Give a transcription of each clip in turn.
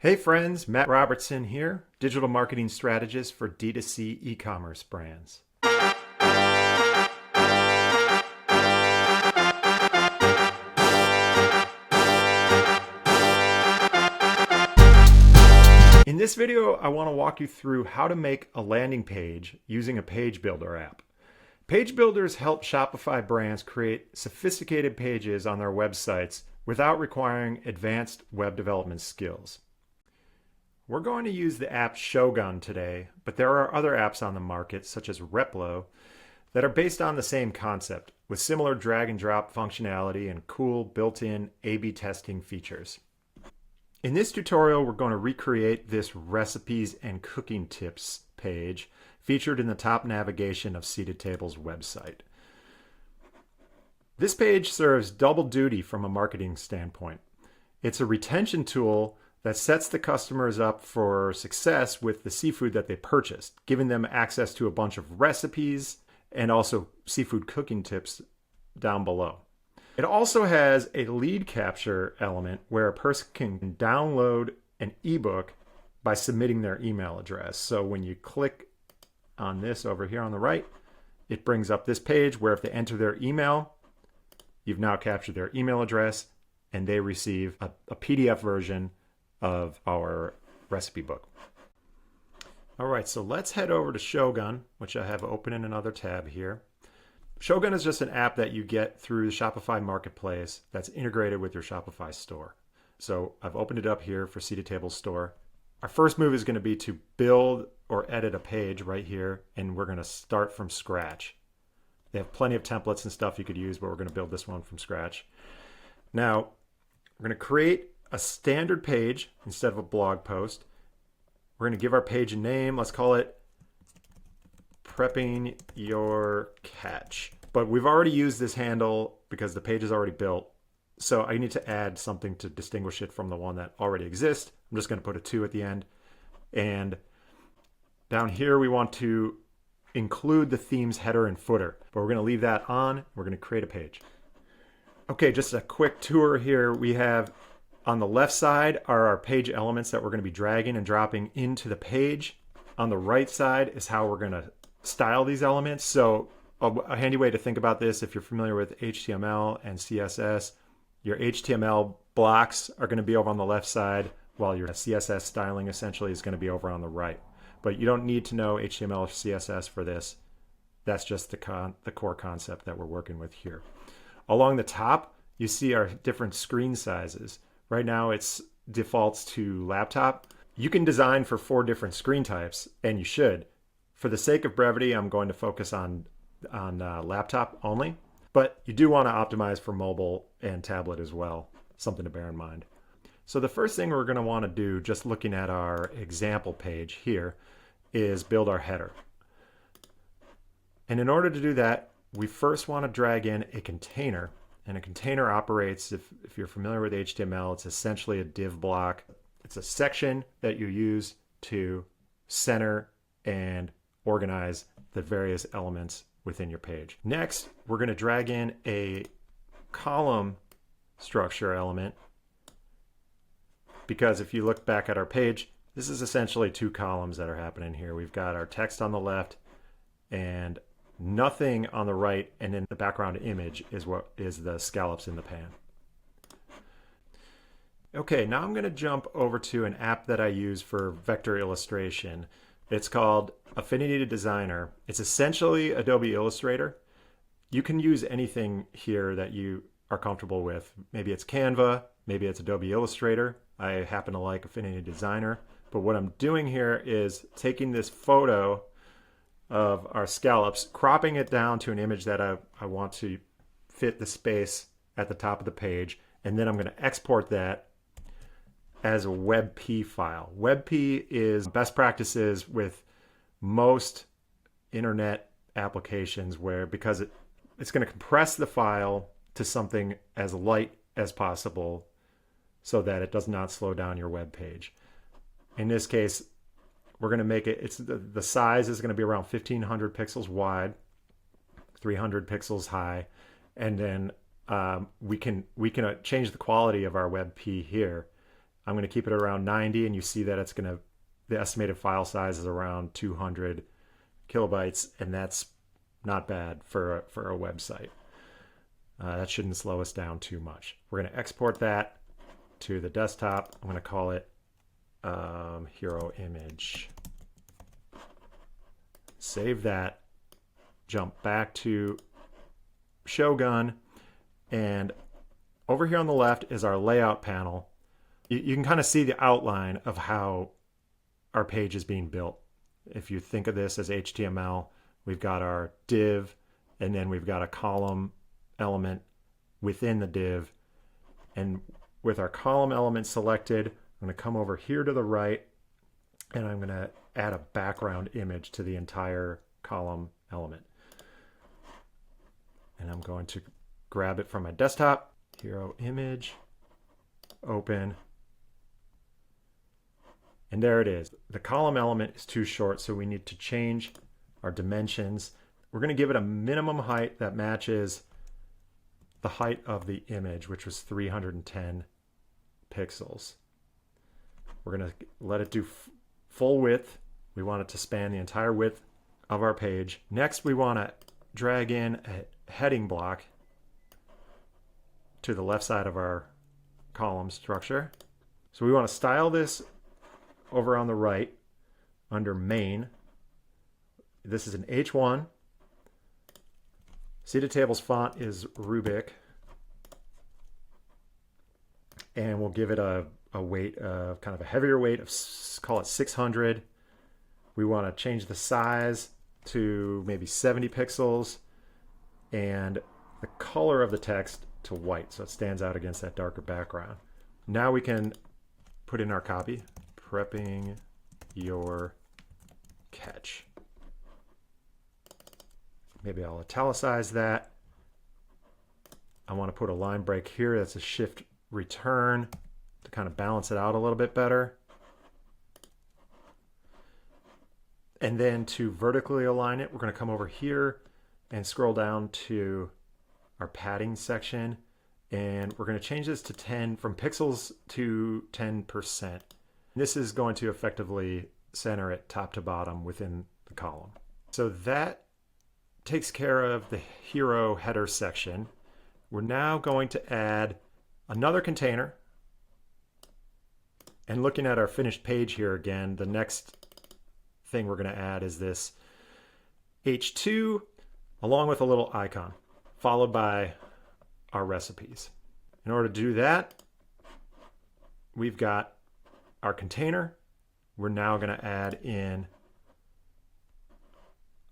Hey friends, Matt Robertson here, digital marketing strategist for D2C e-commerce brands. In this video, I want to walk you through how to make a landing page using a page builder app. Page builders help Shopify brands create sophisticated pages on their websites without requiring advanced web development skills. We're going to use the app Shogun today, but there are other apps on the market, such as Replo, that are based on the same concept, with similar drag and drop functionality and cool built-in A/B testing features. In this tutorial, we're going to recreate this recipes and cooking tips page featured in the top navigation of Seated Table's website. This page serves double duty from a marketing standpoint. It's a retention tool that sets the customers up for success with the seafood that they purchased, giving them access to a bunch of recipes and also seafood cooking tips down below. It also has a lead capture element where a person can download an ebook by submitting their email address. So when you click on this over here on the right, it brings up this page where if they enter their email, you've now captured their email address and they receive a PDF version of our recipe book. All right, so let's head over to Shogun, which I have open in another tab here. Shogun is just an app that you get through the Shopify marketplace that's integrated with your Shopify store. So I've opened it up here for Seated Table Store. Our first move is going to be to build or edit a page right here, and we're going to start from scratch. They have plenty of templates and stuff you could use, but we're going to build this one from scratch. Now, we're going to create a standard page instead of a blog post. We're going to give our page a name. Let's call it Prepping Your Catch. But we've already used this handle because the page is already built. So I need to add something to distinguish it from the one that already exists. I'm just going to put a 2 at the end. And down here, we want to include the theme's header and footer. But we're going to leave that on. We're going to create a page. Okay, just a quick tour here. We have on the left side are our page elements that we're going to be dragging and dropping into the page. On the right side is how we're going to style these elements. So a handy way to think about this, if you're familiar with HTML and CSS, your HTML blocks are going to be over on the left side, while your CSS styling essentially is going to be over on the right. But you don't need to know HTML or CSS for this. That's just the core concept that we're working with here. Along the top, you see our different screen sizes. Right now it's defaults to laptop. You can design for 4 different screen types, and you should. For the sake of brevity, I'm going to focus on laptop only, but you do want to optimize for mobile and tablet as well, something to bear in mind. So the first thing we're going to want to do, just looking at our example page here, is build our header. And in order to do that, we first want to drag in a container. And a container operates, if you're familiar with HTML, it's essentially a div block. It's a section that you use to center and organize the various elements within your page. Next, we're going to drag in a column structure element, because if you look back at our page, this is essentially 2 columns that are happening here. We've got our text on the left and nothing on the right, and then the background image is what is the scallops in the pan. Okay, now I'm going to jump over to an app that I use for vector illustration. It's called Affinity Designer. It's essentially Adobe Illustrator. You can use anything here that you are comfortable with. Maybe it's Canva, maybe it's Adobe Illustrator. I happen to like Affinity Designer. But what I'm doing here is taking this photo of our scallops, cropping it down to an image that I want to fit the space at the top of the page, and then I'm going to export that as a WebP file. WebP is best practices with most internet applications, where because it's going to compress the file to something as light as possible so that it does not slow down your web page. In this case, we're going to make it, the size is going to be around 1500 pixels wide, 300 pixels high, and then we can change the quality of our WebP here. I'm going to keep it around 90, and you see that the estimated file size is around 200 kilobytes, and that's not bad for a website. That shouldn't slow us down too much. We're going to export that to the desktop. I'm going to call it hero image. Save that. Jump back to Shogun, and over here on the left is our layout panel. You can kind of see the outline of how our page is being built. If you think of this as HTML, we've got our div, and then we've got a column element within the div. And with our column element selected, I'm going to come over here to the right, and I'm going to add a background image to the entire column element. And I'm going to grab it from my desktop, hero image, open, and there it is. The column element is too short, so we need to change our dimensions. We're going to give it a minimum height that matches the height of the image, which was 310 pixels. We're going to let it do full width. We want it to span the entire width of our page. Next, we want to drag in a heading block to the left side of our column structure. So we want to style this over on the right under main. This is an H1. Seated tables font is Rubik. And we'll give it a weight of kind of a heavier weight of, call it 600. We want to change the size to maybe 70 pixels and the color of the text to white so it stands out against that darker background. Now we can put in our copy, prepping your catch. Maybe I'll italicize that. I want to put a line break here. That's a shift return to kind of balance it out a little bit better. And then to vertically align it, we're going to come over here and scroll down to our padding section. And we're going to change this to 10 from pixels to 10%. This is going to effectively center it top to bottom within the column. So that takes care of the hero header section. We're now going to add another container. And looking at our finished page here again, the next thing we're going to add is this H2 along with a little icon, followed by our recipes. In order to do that, we've got our container. We're now going to add in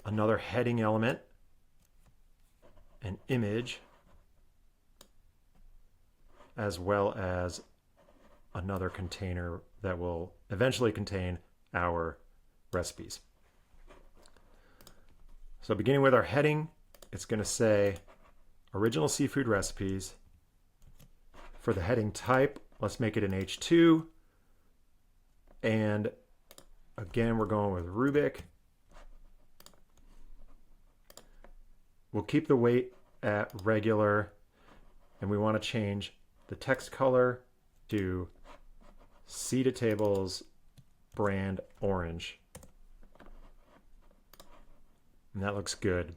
another heading element, an image, as well as another container that will eventually contain our recipes. So beginning with our heading, it's going to say original seafood recipes. For the heading type, let's make it an H2. And again, we're going with Rubik. We'll keep the weight at regular, and we want to change the text color to Seated Tables brand orange. And that looks good.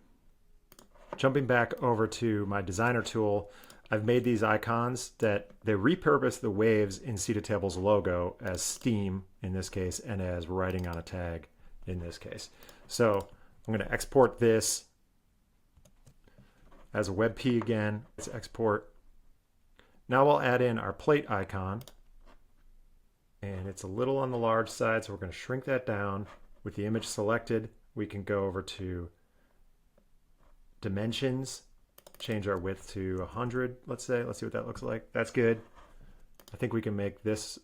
Jumping back over to my designer tool, I've made these icons that they repurpose the waves in Seated Tables logo as steam in this case and as writing on a tag in this case. So I'm going to export this as a WebP again. Let's export. Now we'll add in our plate icon, and it's a little on the large side, so we're going to shrink that down. With the image selected, we can go over to dimensions, change our width to 100, let's say. Let's see what that looks like. That's good. I think we can make this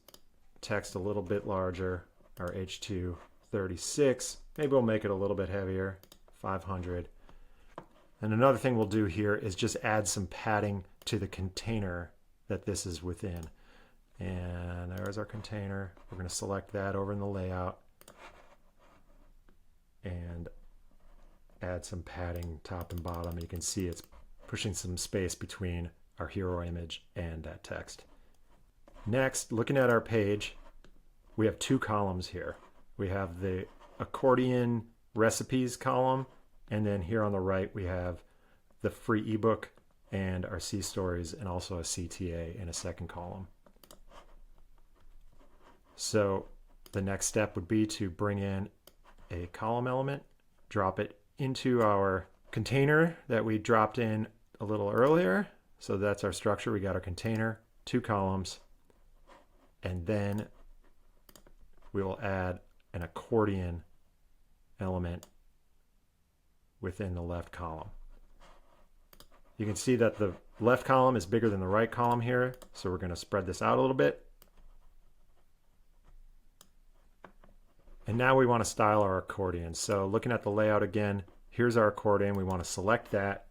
text a little bit larger, our H2 36. Maybe we'll make it a little bit heavier, 500. And another thing we'll do here is just add some padding to the container that this is within. And there's our container. We're going to select that over in the layout and add some padding top and bottom. You can see it's pushing some space between our hero image and that text. Next, looking at our page, we have two columns here. We have the accordion recipes column, and then here on the right we have the free ebook and our C stories, and also a CTA in a second column. So the next step would be to bring in a column element, drop it into our container that we dropped in a little earlier. So that's our structure. We got our container, two columns, and then we will add an accordion element within the left column. You can see that the left column is bigger than the right column here, so we're going to spread this out a little bit. And now we want to style our accordion. So looking at the layout again, here's our accordion. We want to select that.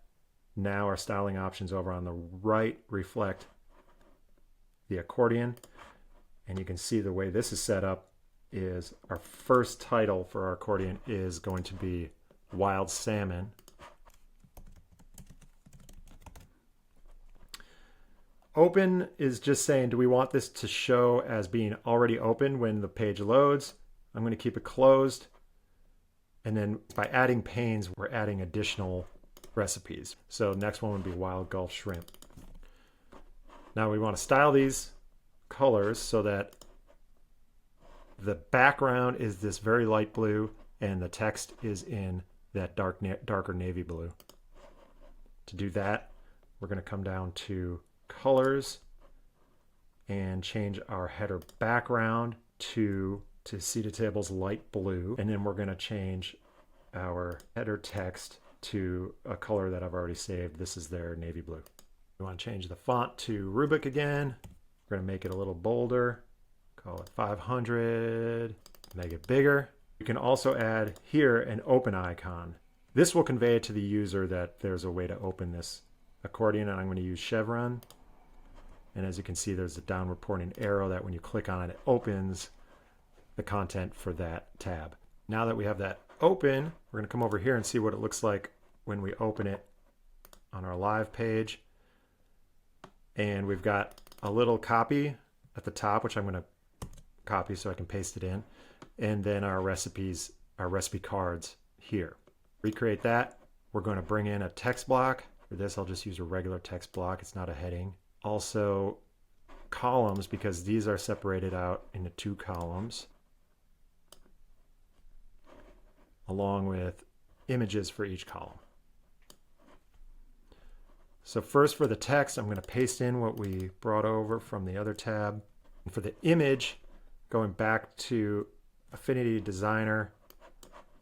Now our styling options over on the right reflect the accordion. And you can see the way this is set up is our first title for our accordion is going to be Wild Salmon. Open is just saying, do we want this to show as being already open when the page loads? I'm going to keep it closed. And then by adding panes, we're adding additional recipes. So next one would be Wild Gulf Shrimp. Now we want to style these colors so that the background is this very light blue and the text is in that darker navy blue. To do that, we're going to come down to colors and change our header background to seat of tables light blue, and then we're going to change our header text to a color that I've already saved. This is their navy blue. We want to change the font to Rubric again. We're going to make it a little bolder, call it 500, make it bigger. You can also add here an open icon. This will convey to the user that there's a way to open this accordion, and I'm going to use Chevron. And as you can see, there's a downward pointing arrow that when you click on it, it opens the content for that tab. Now that we have that open, we're going to come over here and see what it looks like when we open it on our live page. And we've got a little copy at the top, which I'm going to copy so I can paste it in. And then our recipes, our recipe cards here. Recreate that. We're going to bring in a text block. For this, I'll just use a regular text block. It's not a heading. Also columns, because these are separated out into two columns, along with images for each column. So first for the text, I'm going to paste in what we brought over from the other tab. And for the image, going back to Affinity Designer,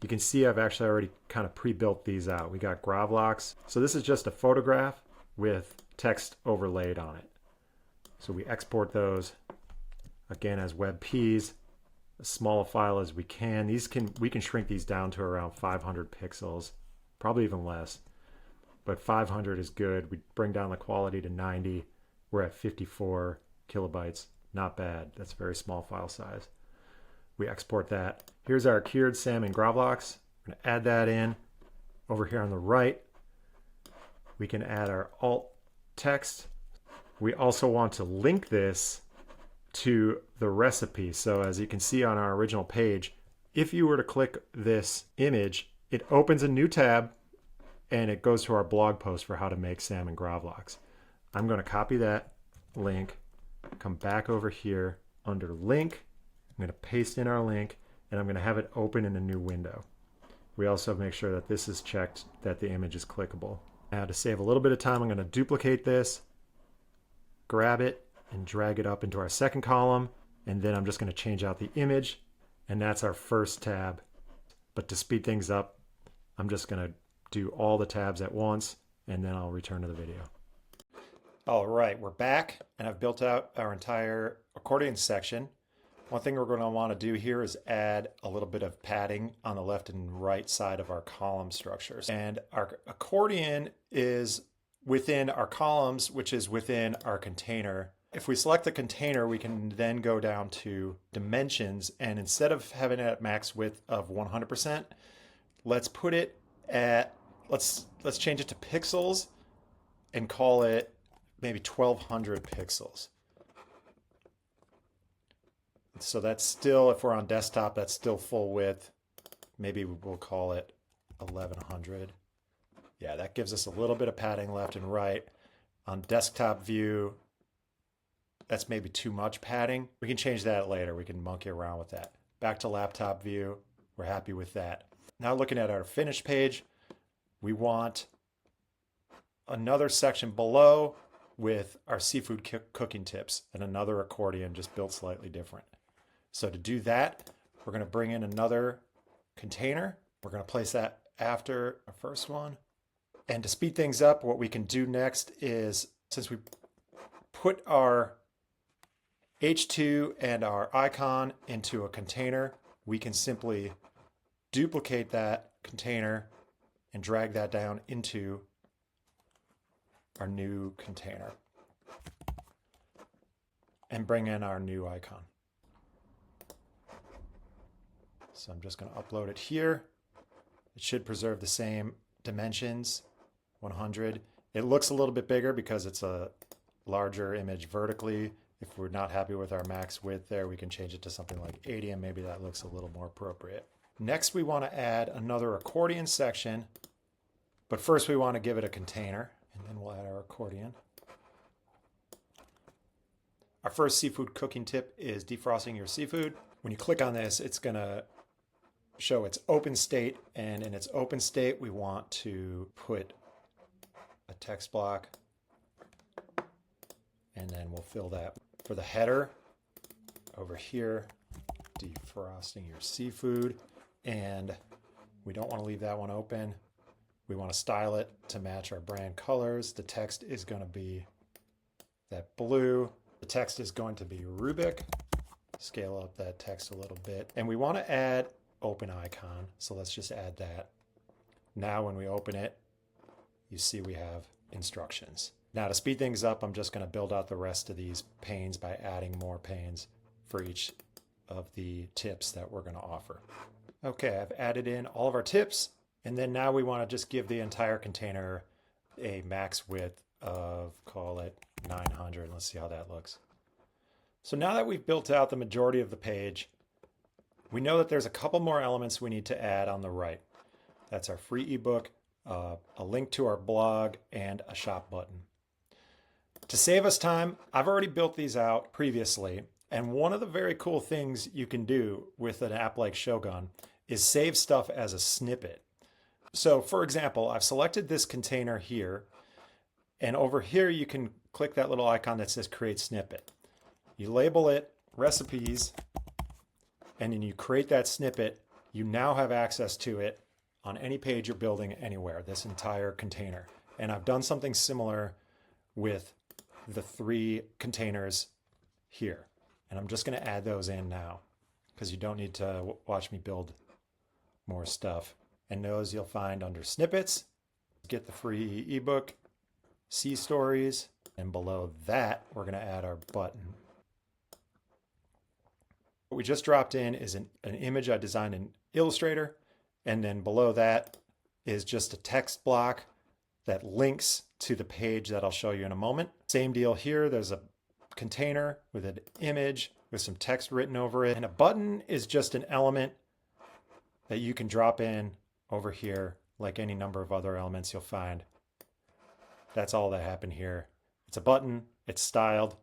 you can see I've actually already kind of pre-built these out. We got gravlocks. So this is just a photograph with text overlaid on it. So we export those again as WebPs, as small a file as we can. We can shrink these down to around 500 pixels, probably even less, but 500 is good. We bring down the quality to 90. We're at 54 kilobytes. Not bad. That's a very small file size. We export that. Here's our cured salmon gravlocks. We're going to add that in. Over here on the right, we can add our alt text. We also want to link this to the recipe. So as you can see on our original page, if you were to click this image, it opens a new tab and it goes to our blog post for how to make salmon gravlocks. I'm going to copy that link, come back over here under link. I'm going to paste in our link and I'm going to have it open in a new window. We also make sure that this is checked, that the image is clickable. Now to save a little bit of time, I'm going to duplicate this, grab it, and drag it up into our second column, and then I'm just going to change out the image, and that's our first tab. But to speed things up, I'm just going to do all the tabs at once, and then I'll return to the video. All right, we're back, and I've built out our entire accordion section. One thing we're going to want to do here is add a little bit of padding on the left and right side of our column structures. And our accordion is within our columns, which is within our container. If we select the container, we can then go down to dimensions, and instead of having it at max width of 100%, let's put it at, let's change it to pixels and call it maybe 1200 pixels. So that's still, if we're on desktop, that's still full width. Maybe we'll call it 1100. Yeah, that gives us a little bit of padding left and right. On desktop view, that's maybe too much padding. We can change that later. We can monkey around with that. Back to laptop view. We're happy with that. Now looking at our finished page, we want another section below with our seafood cooking tips and another accordion just built slightly different. So to do that, we're going to bring in another container. We're going to place that after our first one. And to speed things up, what we can do next is, since we put our H2 and our icon into a container, we can simply duplicate that container and drag that down into our new container and bring in our new icon. So I'm just going to upload it here. It should preserve the same dimensions, 100. It looks a little bit bigger because it's a larger image vertically. If we're not happy with our max width there, we can change it to something like 80 and maybe that looks a little more appropriate. Next, we want to add another accordion section, but first we want to give it a container, and then we'll add our accordion. Our first seafood cooking tip is defrosting your seafood. When you click on this, it's going to show its open state, and in its open state, we want to put a text block, and then we'll fill that. For the header, over here, defrosting your seafood, and we don't want to leave that one open. We want to style it to match our brand colors. The text is going to be that blue. The text is going to be Rubik. Scale up that text a little bit. And we want to add open icon. So let's just add that. Now when we open it, you see we have instructions. Now to speed things up, I'm just going to build out the rest of these panes by adding more panes for each of the tips that we're going to offer. Okay, I've added in all of our tips, and then now we want to just give the entire container a max width of, call it 900. Let's see how that looks. So now that we've built out the majority of the page, we know that there's a couple more elements we need to add on the right. That's our free ebook, a link to our blog, and a shop button. To save us time, I've already built these out previously, and one of the very cool things you can do with an app like Shogun is save stuff as a snippet. So for example, I've selected this container here, and over here you can click that little icon that says create snippet. You label it recipes, and then you create that snippet. You now have access to it on any page you're building anywhere, this entire container. And I've done something similar with the 3 containers here. And I'm just going to add those in now because you don't need to watch me build more stuff. And those you'll find under snippets. Get the free ebook, see stories, and below that, we're going to add our button. What we just dropped in is an image I designed in Illustrator. And then below that is just a text block that links to the page that I'll show you in a moment. Same deal here. There's a container with an image with some text written over it. And a button is just an element that you can drop in over here like any number of other elements you'll find. That's all that happened here. It's a button, it's styled,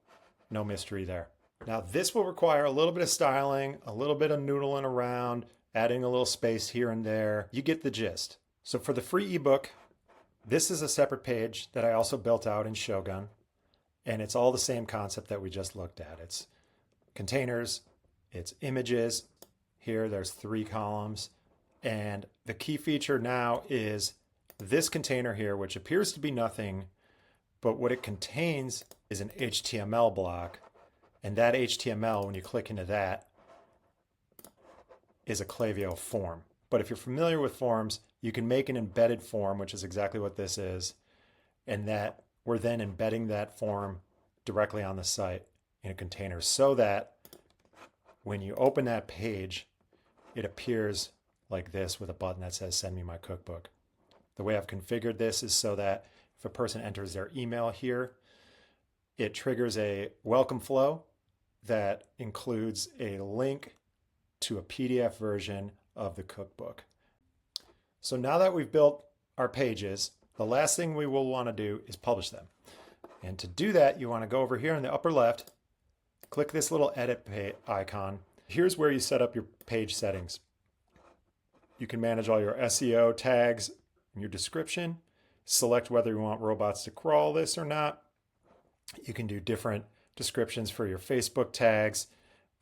no mystery there. Now this will require a little bit of styling, a little bit of noodling around, adding a little space here and there. You get the gist. So for the free ebook, this is a separate page that I also built out in Shogun, and it's all the same concept that we just looked at. It's containers, it's images. Here there's 3 columns, and the key feature now is this container here, which appears to be nothing, but what it contains is an HTML block, and that HTML, when you click into that, is a Klaviyo form. But if you're familiar with forms, you can make an embedded form, which is exactly what this is, and that we're then embedding that form directly on the site in a container so that when you open that page, it appears like this with a button that says send me my cookbook. The way I've configured this is so that if a person enters their email here, it triggers a welcome flow that includes a link to a PDF version of the cookbook. So now that we've built our pages, the last thing we will want to do is publish them. And to do that, you want to go over here in the upper left, click this little edit icon. Here's where you set up your page settings. You can manage all your SEO tags and your description, select whether you want robots to crawl this or not. You can do different descriptions for your Facebook tags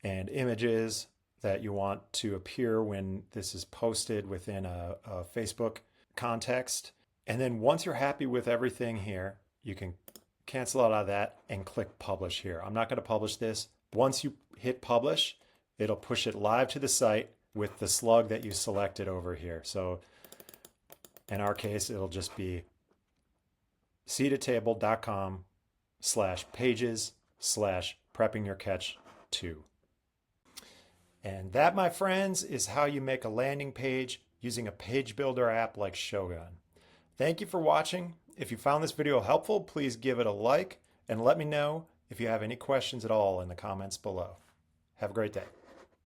and images that you want to appear when this is posted within a Facebook context. And then once you're happy with everything here, you can cancel out of that and click publish here. I'm not going to publish this. Once you hit publish, it'll push it live to the site with the slug that you selected over here. So in our case, it'll just be seatatable.com/pages/preppingyourcatch2. And that, my friends, is how you make a landing page using a page builder app like Shogun. Thank you for watching. If you found this video helpful, please give it a like and let me know if you have any questions at all in the comments below. Have a great day.